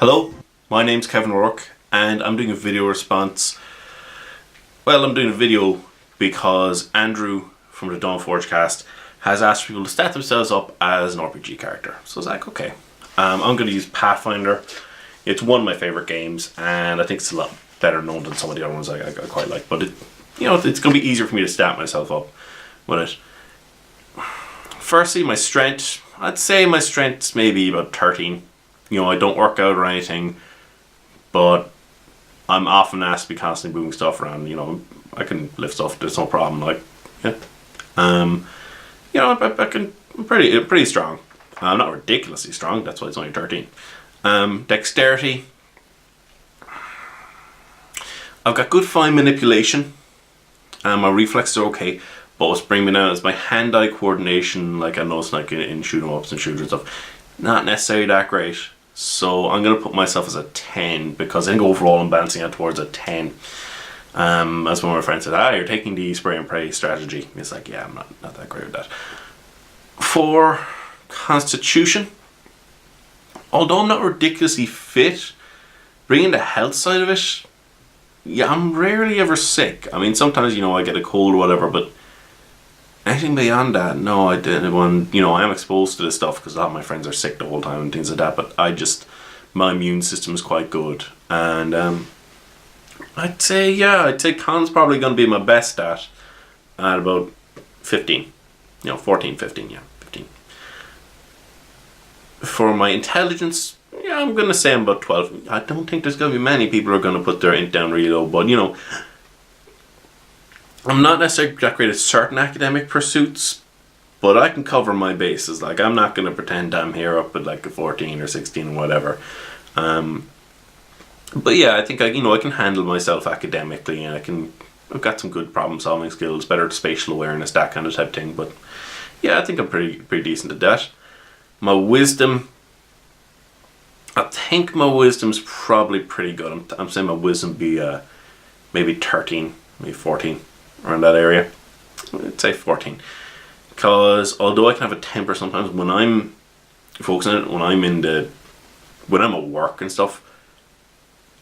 Hello, my name's Kevin Rourke and I'm doing a video response. Well, I'm doing a video because Andrew from the Dawn Forge cast has asked people to set themselves up as an RPG character. So I was like, okay, I'm going to use Pathfinder. It's one of my favourite games and I think it's a lot better known than some of the other ones I quite like. But it's going to be easier for me to start myself up with it. Firstly, my strength. I'd say my strength's maybe about 13. I don't work out or anything, but I'm often asked to be constantly moving stuff around. I can lift stuff, there's no problem. I'm pretty strong. I'm not ridiculously strong, that's why it's only 13. Dexterity. I've got good fine manipulation. My reflexes are okay, but what's bringing me down is my hand-eye coordination, like I noticed in shoot-em-ups and shooters and stuff, not necessarily that great. So I'm going to put myself as a 10 because I think overall I'm balancing out towards a 10. As one of my friends said, you're taking the spray and pray strategy. It's like, yeah, I'm not that great with that. For constitution, although I'm not ridiculously fit, bringing the health side of it, yeah, I'm rarely ever sick. I mean, sometimes, I get a cold or whatever, but anything beyond that, no, I didn't. I am exposed to this stuff because a lot of my friends are sick the whole time and things like that, but my immune system is quite good. And I'd say con's probably going to be my best at about 15. 14, 15, 15. For my intelligence, I'm going to say I'm about 12. I don't think there's going to be many people who are going to put their int down really low, but I'm not necessarily that great at certain academic pursuits, but I can cover my bases. Like, I'm not going to pretend I'm here up at like a 14 or 16 or whatever. But yeah, I think I can handle myself academically, and I've got some good problem solving skills, better spatial awareness, that kind of type thing. But yeah, I think I'm pretty decent at that. My wisdom, I think my wisdom's probably pretty good. I'm saying my wisdom be maybe 13, maybe 14. Around that area. I'd say 14. Because although I can have a temper sometimes, when I'm focusing on it, when I'm at work and stuff,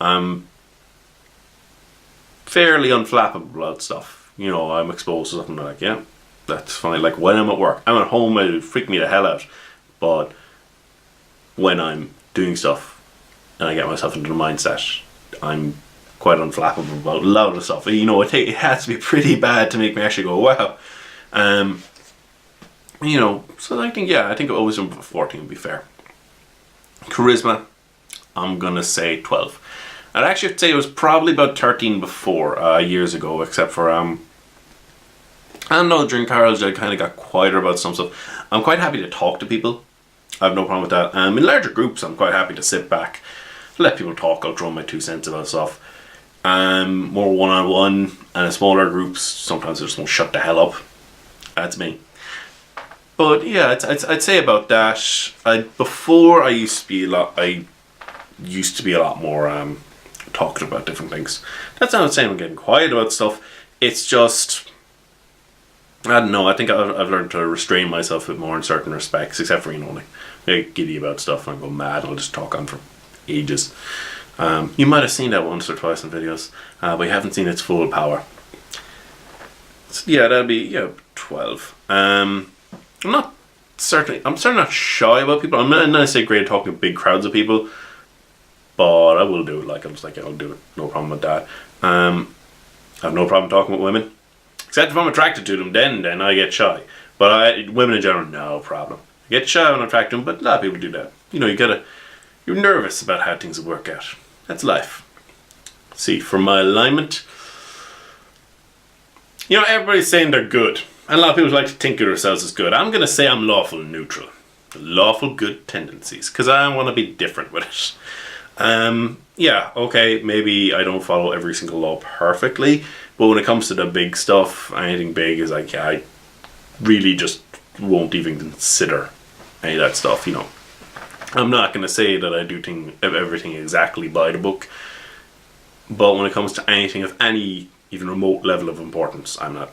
I'm fairly unflappable about stuff. I'm exposed to something like, yeah, that's fine. Like when I'm at work, I'm at home, it'll freak me the hell out. But when I'm doing stuff and I get myself into the mindset, I'm quite unflappable about a lot of stuff. It has to be pretty bad to make me actually go, wow. So I think it always 14 would be fair. Charisma, I'm gonna say 12. I'd actually say it was probably about 13 before, years ago, except for, I don't know, during college I kind of got quieter about some stuff. I'm quite happy to talk to people. I have no problem with that. In larger groups, I'm quite happy to sit back, let people talk, I'll throw my 2 cents about stuff. More one-on-one, and in smaller groups, sometimes I just won't shut the hell up. That's me. But yeah, I'd say about that. Before I used to be a lot more talkative about different things. That's not saying I'm getting quiet about stuff. It's just, I don't know. I think I've learned to restrain myself a bit more in certain respects, except for like get giddy about stuff and I go mad. I'll just talk on for ages. You might have seen that once or twice in videos, but you haven't seen its full power. So yeah, that'd be 12. I'm certainly not shy about people. I'm not necessarily great at talking to big crowds of people, but I will do it. I'll do it. No problem with that. I have no problem talking with women, except if I'm attracted to them. Then I get shy. But women in general, no problem. I get shy when I'm attracted to them, but a lot of people do that. You're nervous about how things will work out. That's life. See, for my alignment, everybody's saying they're good. And a lot of people like to think of themselves as good. I'm going to say I'm lawful neutral. Lawful good tendencies. Because I want to be different with it. Okay, maybe I don't follow every single law perfectly. But when it comes to the big stuff, anything big is like, I really just won't even consider any of that stuff, I'm not going to say that I do everything exactly by the book, but when it comes to anything of any even remote level of importance, I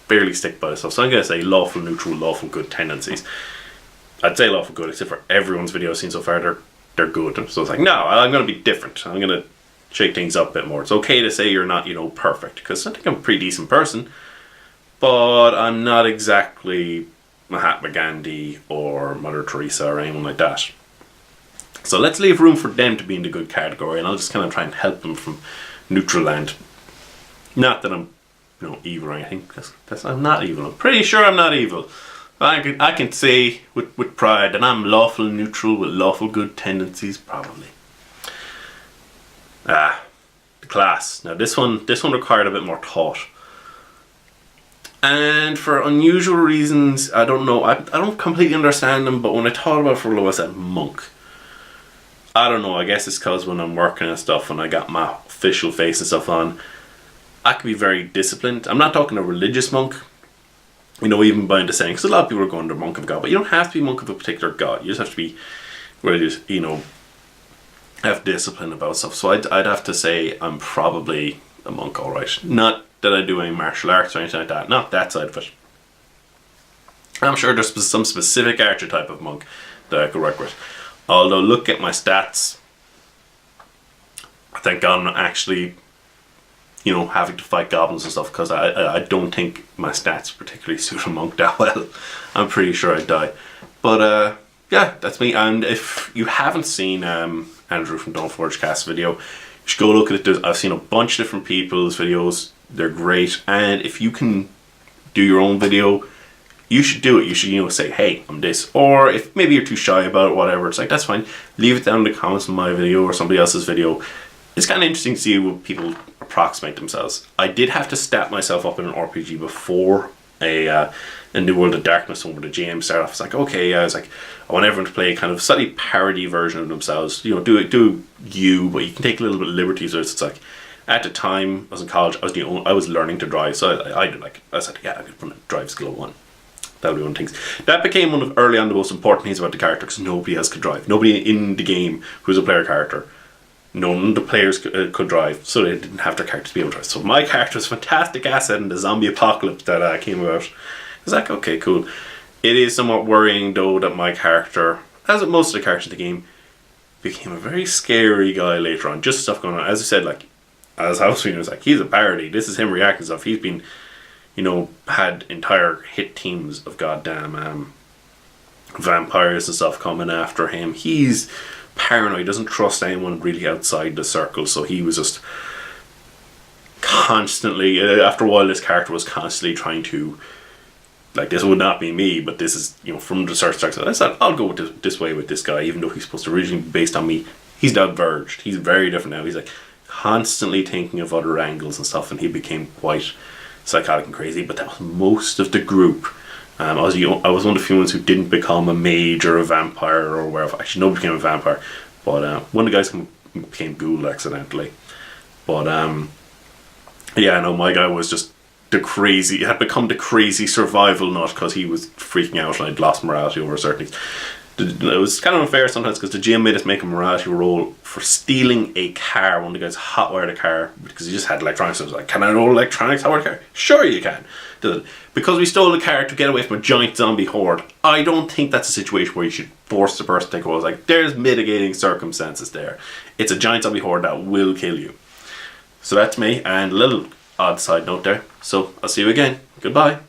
barely stick by stuff. So I'm going to say lawful neutral, lawful good tendencies. I'd say lawful good, except for everyone's video I've seen so far, they're good. So it's like, no, I'm going to be different. I'm going to shake things up a bit more. It's okay to say you're not, perfect, because I think I'm a pretty decent person, but I'm not exactly Mahatma Gandhi or Mother Teresa or anyone like that. So let's leave room for them to be in the good category, and I'll just kind of try and help them from neutral land. Not that I'm, evil or anything, because I'm not evil. I'm pretty sure I'm not evil. I can say with pride that I'm lawful neutral with lawful good tendencies, probably. The class. Now this one required a bit more thought. And for unusual reasons, I don't know, I don't completely understand them, but when I thought about it for a little, I said monk. I don't know, I guess it's because when I'm working and stuff, and I got my official face and stuff on, I can be very disciplined. I'm not talking a religious monk, even by the saying, because a lot of people are going to monk of God, but you don't have to be monk of a particular God. You just have to be religious, have discipline about stuff. So I'd have to say I'm probably a monk, alright. Not that I do any martial arts or anything like that, not that side of it. I'm sure there's some specific archetype of monk that I could work with. Although, look at my stats. Thank God I'm not actually, having to fight goblins and stuff, because I don't think my stats particularly suit a monk that well. I'm pretty sure I'd die. But, yeah, that's me. And if you haven't seen Andrew from Don't Forge Cast video, you should go look at it. I've seen a bunch of different people's videos. They're great. And if you can do your own video, you should do it. You should, say, hey, I'm this. Or if maybe you're too shy about it, whatever, it's like, that's fine. Leave it down in the comments of my video or somebody else's video. It's kind of interesting to see what people approximate themselves. I did have to stat myself up in an RPG before a New World of Darkness, when the GM started off. It's like, okay, I want everyone to play a kind of slightly parody version of themselves. Do you, but you can take a little bit of liberties. So it's like, at the time I was in college, I was learning to drive, so I said, yeah, I'm going to put a drive skill 1. That would be one of the things. That became one of early on the most important things about the character, because nobody else could drive. Nobody in the game who was a player character. None of the players could drive, so they didn't have their characters be able to drive. So my character was a fantastic asset in the zombie apocalypse that came about. I was like, okay, cool. It is somewhat worrying, though, that my character, as with most of the characters in the game, became a very scary guy later on. Just stuff going on. As I said, as I was reading, it was like, he's a parody. This is him reacting to stuff. He's been, had entire hit teams of goddamn vampires and stuff coming after him. He's paranoid, doesn't trust anyone really outside the circle, so he was just constantly, after a while, this character was constantly trying to, this would not be me, but this is, from the start, I said, I'll go with this way with this guy, even though he's supposed to originally be based on me. He's diverged. He's very different now. He's constantly thinking of other angles and stuff, and he became quite psychotic and crazy. But that was most of the group. I was one of the few ones who didn't become a mage or a vampire or wherever. Actually, nobody became a vampire, but one of the guys became ghoul accidentally. But yeah, no, my guy was just had become the crazy survival nut, because he was freaking out and I'd lost morality over certain things. It was kind of unfair sometimes, because the GM made us make a morality roll for stealing a car. One of the guys hotwired a car because he just had electronics. I was like, can I roll electronics, hotwire a car? Sure you can. Because we stole the car to get away from a giant zombie horde, I don't think that's a situation where you should force the person to take a roll. I was like, there's mitigating circumstances there. It's a giant zombie horde that will kill you. So that's me, and a little odd side note there. So I'll see you again. Goodbye.